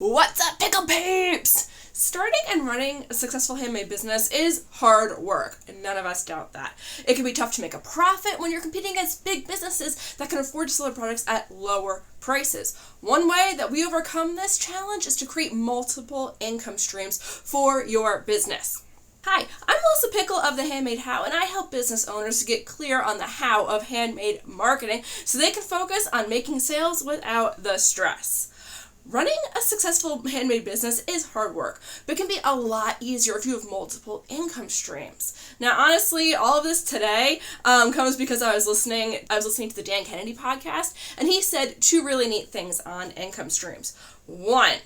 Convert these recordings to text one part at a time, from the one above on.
What's up, Pickle Peeps? Starting and running a successful handmade business is hard work, and none of us doubt that. It can be tough to make a profit when you're competing against big businesses that can afford to sell their products at lower prices. One way that we overcome this challenge is to create multiple income streams for your business. Hi, I'm Melissa Pickle of the Handmade How, and I help business owners to get clear on the how of handmade marketing so they can focus on making sales without the stress. Running a successful handmade business is hard work, but can be a lot easier if you have multiple income streams. Now, honestly, all of this today comes because I was listening to the Dan Kennedy podcast, and he said two really neat things on income streams. One,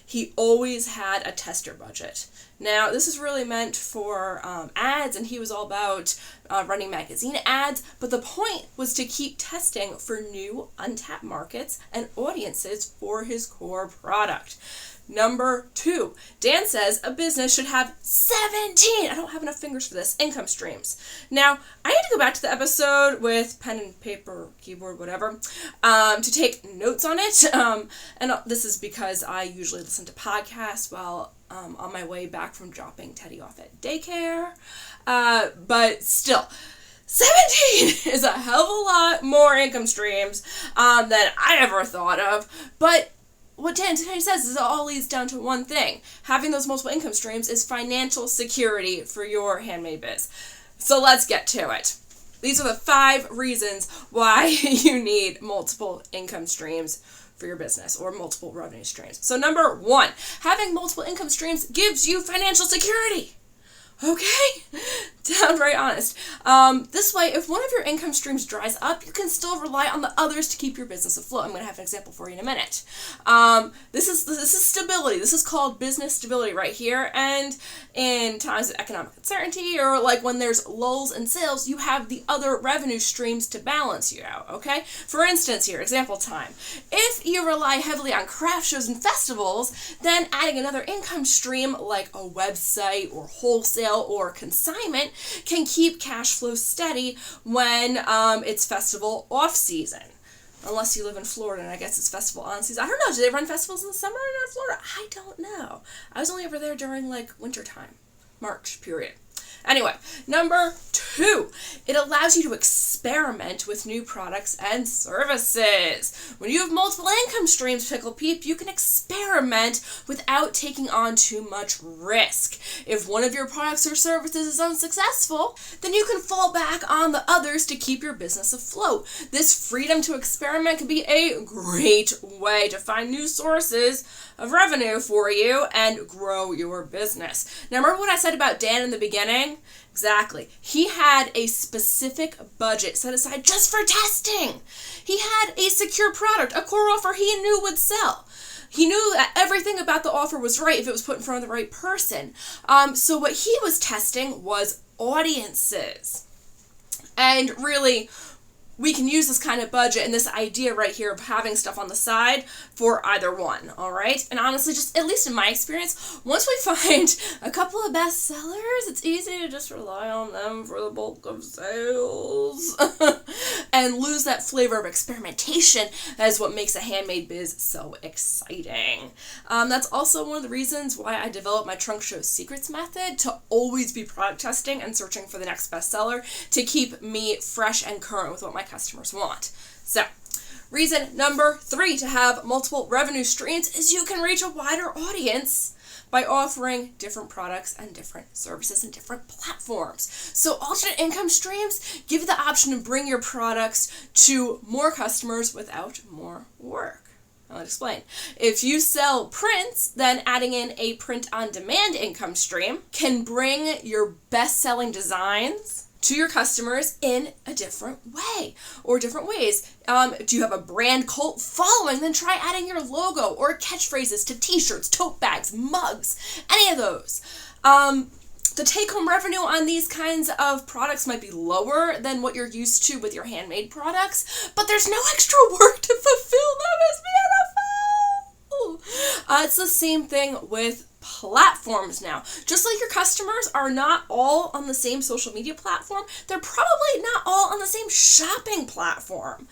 he always had a tester budget. Now, this is really meant for ads, and he was all about running magazine ads, but the point was to keep testing for new untapped markets and audiences for his core product. Number two, Dan says a business should have 17, I don't have enough fingers for this, income streams. Now, I had to go back to the episode with pen and paper, keyboard, whatever, to take notes on it. And this is because I usually listen to podcasts while on my way back from dropping Teddy off at daycare. But still, 17 is a hell of a lot more income streams than I ever thought of. But what Dan today says is it all leads down to one thing. Having those multiple income streams is financial security for your handmade biz. So let's get to it. These are the 5 reasons why you need multiple income streams for your business or multiple revenue streams. So number 1, having multiple income streams gives you financial security. Okay? Downright honest. This way, if one of your income streams dries up, you can still rely on the others to keep your business afloat. I'm going to have an example for you in a minute. This is stability. This is called business stability right here. And in times of economic uncertainty or like when there's lulls in sales, you have the other revenue streams to balance you out. Okay? For instance here, example time. If you rely heavily on craft shows and festivals, then adding another income stream like a website or wholesale or consignment can keep cash flow steady when it's festival off season. Unless you live in Florida and I guess it's festival on season. I don't know, do they run festivals in the summer in Florida? I don't know. I was only over there during like winter time, March period. Anyway, number 2, it allows you to experiment with new products and services. When you have multiple income streams, Pickle Peep, you can experiment without taking on too much risk. If one of your products or services is unsuccessful, then you can fall back on the others to keep your business afloat. This freedom to experiment can be a great way to find new sources of revenue for you and grow your business. Now, remember what I said about Dan in the beginning? Exactly. He had a specific budget set aside just for testing. He had a secure product, a core offer he knew would sell. He knew that everything about the offer was right if it was put in front of the right person. So what he was testing was audiences. And really, we can use this kind of budget and this idea right here of having stuff on the side for either one, all right? And honestly, just at least in my experience, once we find a couple of best sellers, it's easy to just rely on them for the bulk of sales and lose that flavor of experimentation. That is what makes a handmade biz so exciting. That's also one of the reasons why I developed my Trunk Show Secrets method, to always be product testing and searching for the next bestseller to keep me fresh and current with what my customers want. So, reason number 3 to have multiple revenue streams is you can reach a wider audience by offering different products and different services and different platforms. So alternate income streams give you the option to bring your products to more customers without more work. I'll explain. If you sell prints, then adding in a print-on-demand income stream can bring your best-selling designs to your customers in a different way or different ways. Do you have a brand cult following? Then try adding your logo or catchphrases to t-shirts, tote bags, mugs, any of those. The take-home revenue on these kinds of products might be lower than what you're used to with your handmade products, but there's no extra work to fulfill them. It's beautiful. It's the same thing with platforms now. Just like your customers are not all on the same social media platform, they're probably not all on the same shopping platform.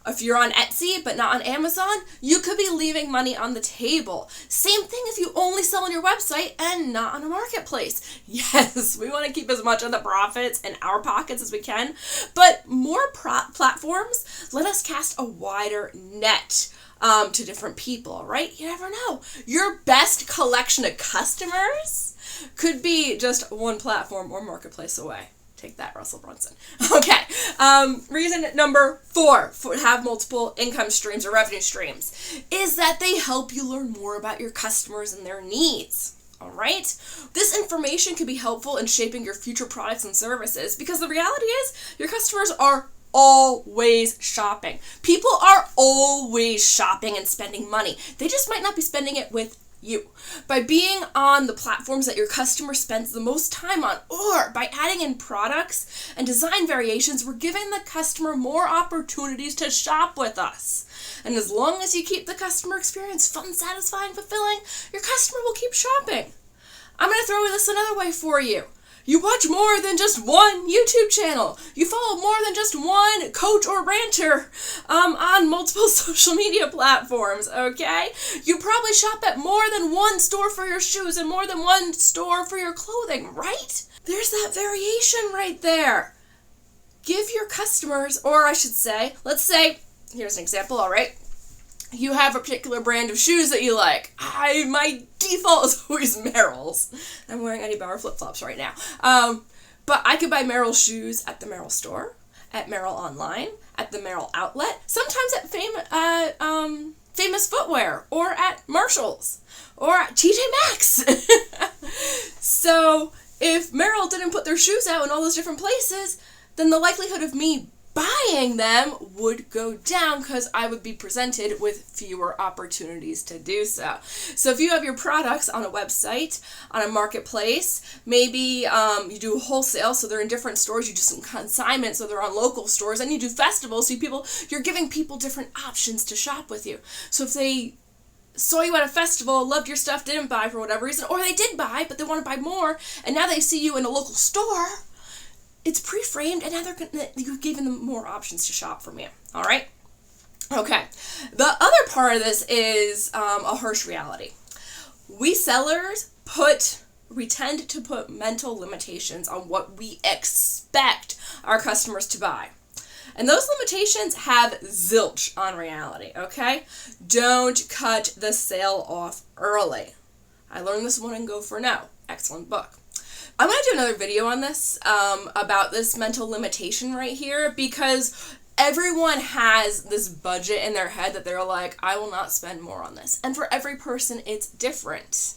If you're on Etsy but not on Amazon, you could be leaving money on the table. Same thing if you only sell on your website and not on a marketplace. Yes, we want to keep as much of the profits in our pockets as we can, but more platforms let us cast a wider net to different people, right? You never know. Your best collection of customers could be just one platform or marketplace away. Take that, Russell Brunson. Okay. Reason number 4 for have multiple income streams or revenue streams is that they help you learn more about your customers and their needs. All right. This information can be helpful in shaping your future products and services because the reality is your customers are always shopping. People are always shopping and spending money. They just might not be spending it with you. By being on the platforms that your customer spends the most time on, or by adding in products and design variations, we're giving the customer more opportunities to shop with us. And as long as you keep the customer experience fun, satisfying, fulfilling, your customer will keep shopping. I'm going to throw this another way for you. You watch more than just one YouTube channel. You follow more than just one coach or ranter on multiple social media platforms, okay? You probably shop at more than one store for your shoes and more than one store for your clothing, right? There's that variation right there. Give your customers, or I should say, let's say, here's an example, all right? You have a particular brand of shoes that you like. My default is always Merrell's. I'm wearing Eddie Bauer flip-flops right now. But I could buy Merrell shoes at the Merrell store, at Merrell online, at the Merrell outlet, sometimes at Famous Footwear, or at Marshall's, or at TJ Maxx. So if Merrell didn't put their shoes out in all those different places, then the likelihood of me buying them would go down because I would be presented with fewer opportunities to do so. So if you have your products on a website, on a marketplace, maybe you do wholesale, so they're in different stores, you do some consignment, so they're on local stores, and you do festivals, so you're giving people different options to shop with you. So if they saw you at a festival, loved your stuff, didn't buy for whatever reason, or they did buy, but they want to buy more, and now they see you in a local store, it's pre-framed, and now you've given them more options to shop from you. All right? Okay. The other part of this is a harsh reality. We sellers we tend to put mental limitations on what we expect our customers to buy. And those limitations have zilch on reality, okay? Don't cut the sale off early. I learned this one in Go For No. Excellent book. I'm going to do another video on this, about this mental limitation right here, because everyone has this budget in their head that they're like, I will not spend more on this. And for every person, it's different.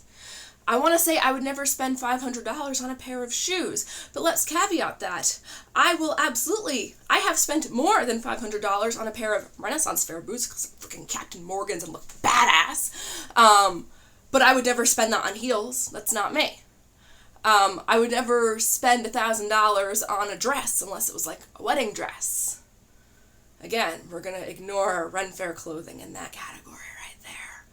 I want to say I would never spend $500 on a pair of shoes, but let's caveat that. I have spent more than $500 on a pair of Renaissance Fair boots because they're freaking Captain Morgan's and look badass. But I would never spend that on heels. That's not me. I would never spend $1,000 on a dress unless it was like a wedding dress. Again, we're going to ignore Ren Fair clothing in that category right there.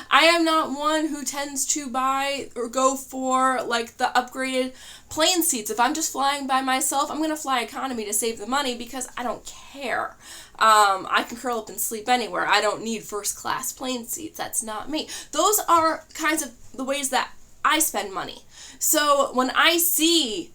I am not one who tends to buy or go for like the upgraded plane seats. If I'm just flying by myself, I'm going to fly economy to save the money because I don't care. I can curl up and sleep anywhere. I don't need first class plane seats. That's not me. Those are kinds of the ways that I spend money. So when I see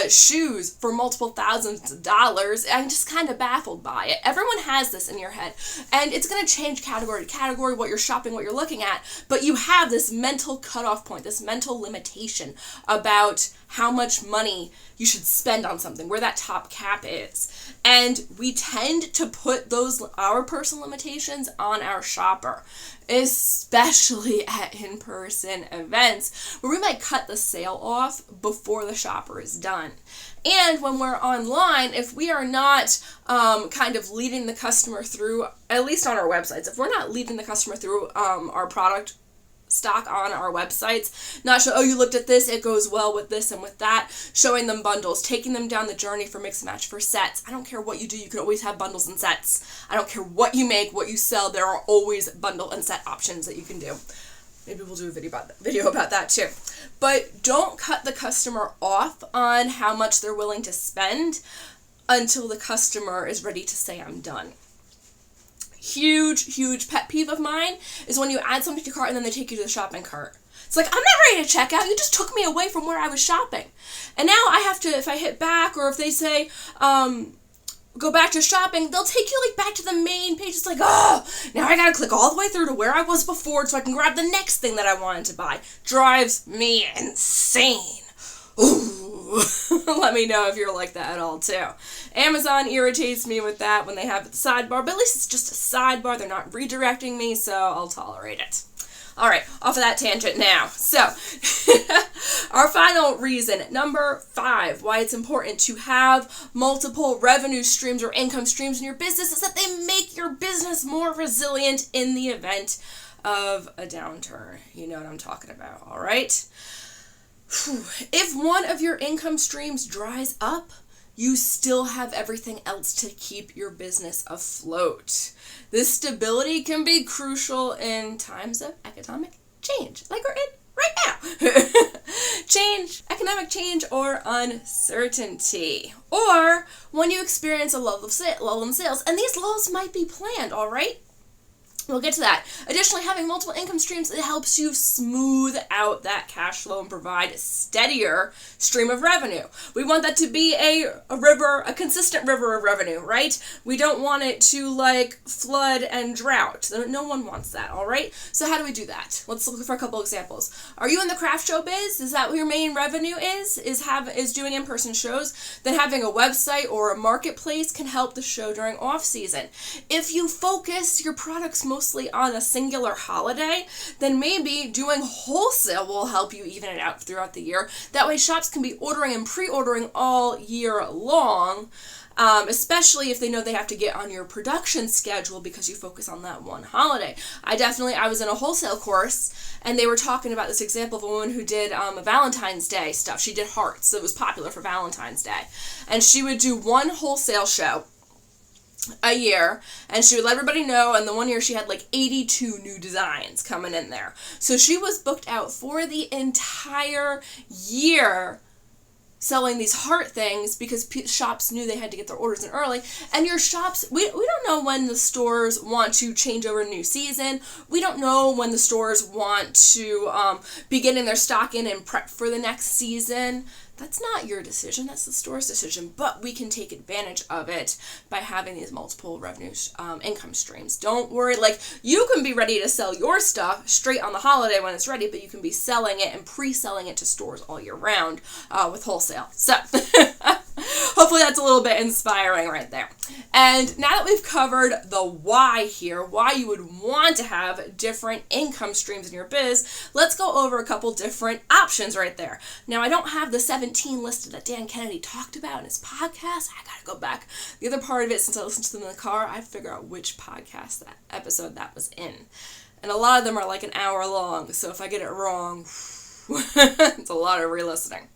shoes for multiple thousands of dollars, I'm just kind of baffled by it. Everyone has this in your head, and it's going to change category to category, what you're shopping, what you're looking at, but you have this mental cutoff point, this mental limitation about how much money you should spend on something, where that top cap is. And we tend to put our personal limitations on our shopper, especially at in-person events where we might cut the sale off before the shopper is done. And when we're online, if we are not kind of leading the customer through, at least on our websites, if we're not leading the customer through our product stock on our websites, not show, oh, you looked at this, it goes well with this and with that, showing them bundles, taking them down the journey for mix and match, for sets. I don't care what you do, you can always have bundles and sets. I don't care what you make, what you sell, there are always bundle and set options that you can do. Maybe we'll do a video about that too. But don't cut the customer off on how much they're willing to spend. until the customer is ready to say I'm done. Huge pet peeve of mine is when you add something to your cart and then they take you to the shopping cart. It's like, I'm not ready to check out. You just took me away from where I was shopping. And now I have to, if I hit back or if they say, go back to shopping, they'll take you like back to the main page. It's like, oh, now I gotta click all the way through to where I was before so I can grab the next thing that I wanted to buy. Drives me insane. Ooh. Let me know if you're like that at all too. Amazon irritates me with that when they have it the sidebar, but at least it's just a sidebar. They're not redirecting me, so I'll tolerate it. All right, off of that tangent now. So, our final reason, number 5, why it's important to have multiple revenue streams or income streams in your business is that they make your business more resilient in the event of a downturn. You know what I'm talking about, all right? If one of your income streams dries up, you still have everything else to keep your business afloat. This stability can be crucial in times of economic change, like we're in right now. Economic change or uncertainty. Or when you experience a lull in sales, and these lulls might be planned, all right? We'll get to that. Additionally, having multiple income streams, it helps you smooth out that cash flow and provide a steadier stream of revenue. We want that to be a consistent river of revenue, right? We don't want it to like flood and drought. No one wants that, all right? So how do we do that? Let's look for a couple examples. Are you in the craft show biz? Is that what your main revenue is? Is doing in-person shows? Then having a website or a marketplace can help the show during off season. If you focus your products mostly on a singular holiday, then maybe doing wholesale will help you even it out throughout the year. That way shops can be ordering and pre-ordering all year long, especially if they know they have to get on your production schedule because you focus on that one holiday. I was in a wholesale course and they were talking about this example of a woman who did a Valentine's Day stuff. She did hearts. It was popular for Valentine's Day. And she would do one wholesale show a year, and she would let everybody know, and the one year she had like 82 new designs coming in there. So she was booked out for the entire year selling these heart things because shops knew they had to get their orders in early. And your shops, we don't know when the stores want to change over a new season. We don't know when the stores want to be getting their stock in and prep for the next season. That's not your decision, that's the store's decision, but we can take advantage of it by having these multiple revenue income streams. Don't worry, like you can be ready to sell your stuff straight on the holiday when it's ready, but you can be selling it and pre-selling it to stores all year round with wholesale. So hopefully that's a little bit inspiring right there. And now that we've covered the why here, why you would want to have different income streams in your biz, let's go over a couple different options right there. Now I don't have the 17 listed that Dan Kennedy talked about in his podcast. I gotta go back. The other part of it, since I listened to them in the car, I have to figure out which podcast that episode that was in. And a lot of them are like an hour long, so if I get it wrong, it's a lot of re-listening.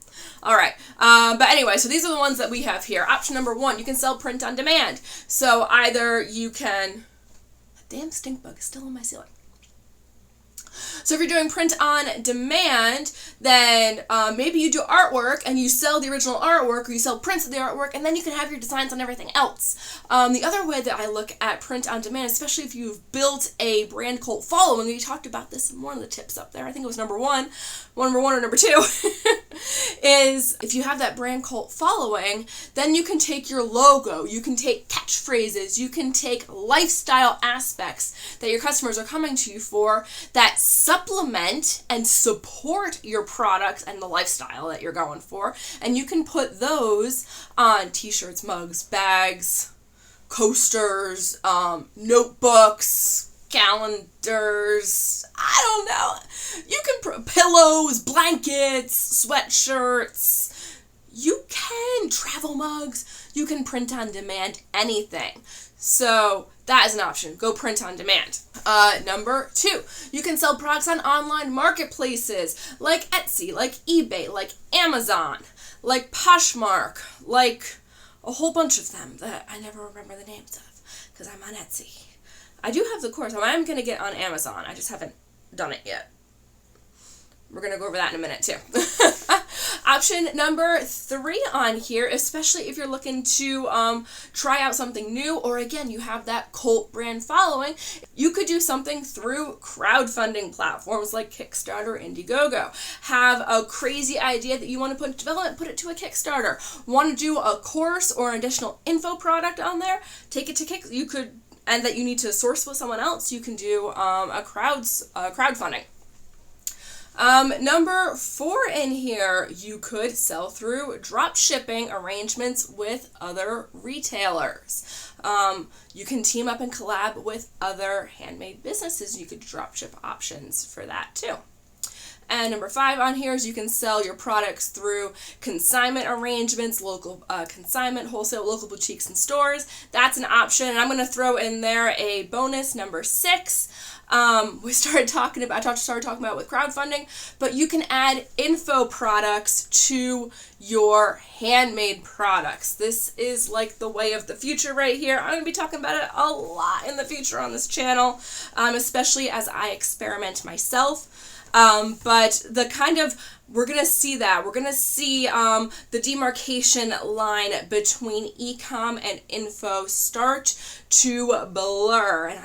All right, but anyway, so these are the ones that we have here. Option number 1, you can sell print on demand. So either you can, that damn stink bug is still on my ceiling. So if you're doing print on demand, then maybe you do artwork and you sell the original artwork, or you sell prints of the artwork, and then you can have your designs on everything else. The other way that I look at print on demand, especially if you've built a brand cult following, we talked about this in one of the tips up there, I think it was number one or number 2, is if you have that brand cult following, then you can take your logo, you can take catchphrases, you can take lifestyle aspects that your customers are coming to you for that supplement and support your product and the lifestyle that you're going for, and you can put those on t-shirts, mugs, bags, coasters, notebooks, calendars, I don't know. You can pillows, blankets, sweatshirts. You can travel mugs. You can print on demand anything. So that is an option. Go print on demand. Number 2, you can sell products on online marketplaces like Etsy, like eBay, like Amazon, like Poshmark, like a whole bunch of them that I never remember the names of because I'm on Etsy. I do have the course. I'm going to get on Amazon. I just haven't done it yet. We're going to go over that in a minute too. Option number 3 on here, especially if you're looking to try out something new, or again, you have that cult brand following, you could do something through crowdfunding platforms like Kickstarter, Indiegogo. Have a crazy idea that you want to put into development, put it to a Kickstarter. Want to do a course or an additional info product on there, take it to you could, and that you need to source with someone else, you can do a crowdfunding. Number 4 in here, you could sell through drop shipping arrangements with other retailers. You can team up and collab with other handmade businesses. You could drop ship options for that too. And number 5 on here is you can sell your products through consignment arrangements, local consignment, wholesale, local boutiques and stores. That's an option. And I'm going to throw in there a bonus, number 6. I started talking about with crowdfunding, but you can add info products to your handmade products. This is like the way of the future right here. I'm going to be talking about it a lot in the future on this channel, especially as I experiment myself. But the kind of, we're going to see that. We're going to see the demarcation line between e-com and info start to blur. And